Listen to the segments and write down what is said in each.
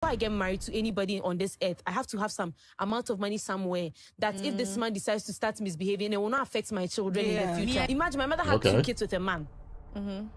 I get married to anybody on this earth, I have to have some amount of money somewhere that if this man decides to start misbehaving, it will not affect my children in the future. Imagine my mother had 2 kids with a man,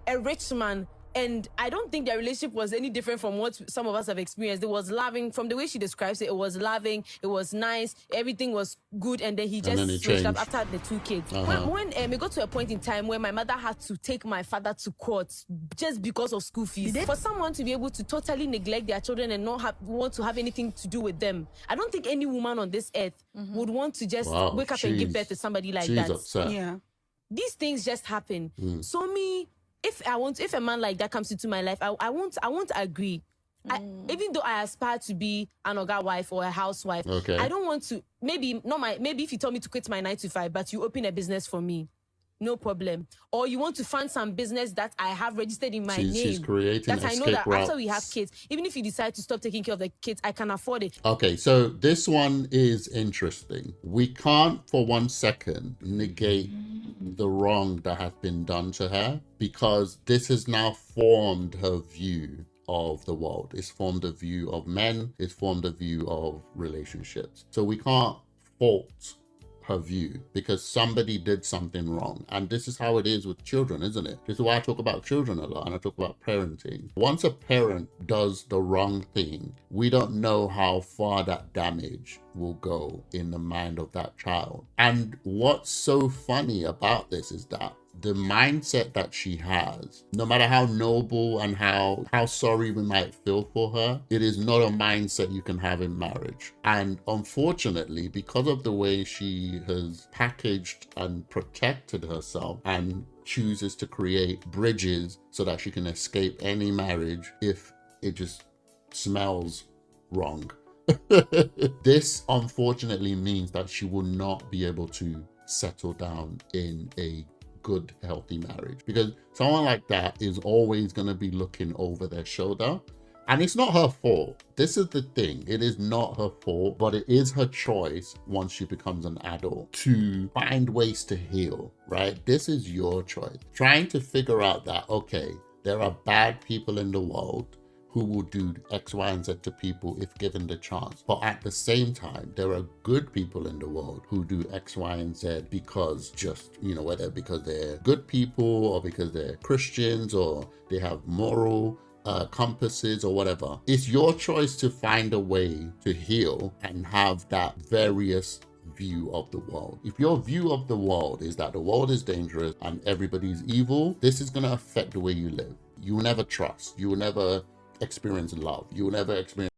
a rich man. And I don't think their relationship was any different from what some of us have experienced. It was loving. From the way she describes it, it was loving. It was nice. Everything was good. And then he just switched up after the 2 kids. When it got to a point in time where my mother had to take my father to court just because of school fees. For someone to be able to totally neglect their children and not want to have anything to do with them, I don't think any woman on this earth would want to just wake up and give birth to somebody like that. Upset. Yeah. These things just happen. So if a man like that comes into my life, I won't agree. Even though I aspire to be an Oga wife or a housewife, I don't want to. Maybe if you tell me to quit my 9 to 5, but you open a business for me, no problem. Or you want to fund some business that I have registered in my name. She's creating that I know that after we have kids, even if you decide to stop taking care of the kids, I can afford it. Okay, so this one is interesting. We can't for 1 second negate the wrong that has been done to her, because this has now formed her view of the world. It's formed a view of men. It's formed a view of relationships. So we can't fault her view because somebody did something wrong. And this is how it is with children, isn't it? This is why I talk about children a lot and I talk about parenting. Once a parent does the wrong thing, we don't know how far that damage will go in the mind of that child. And what's so funny about this is that the mindset that she has, no matter how noble and how sorry we might feel for her, it is not a mindset you can have in marriage. And unfortunately, because of the way she has packaged and protected herself and chooses to create bridges so that she can escape any marriage if it just smells wrong. This unfortunately means that she will not be able to settle down in a good, healthy marriage, because someone like that is always going to be looking over their shoulder. And it's not her fault. This is the thing. It is not her fault, but it is her choice once she becomes an adult to find ways to heal, right? This is your choice. Trying to figure out that, okay, there are bad people in the world who will do X, Y, and Z to people if given the chance. But at the same time, there are good people in the world who do X, Y, and Z because just, whether because they're good people or because they're Christians or they have moral compasses or whatever. It's your choice to find a way to heal and have that various view of the world. If your view of the world is that the world is dangerous and everybody's evil, this is going to affect the way you live. You will never trust. You will never experience love. You will never experience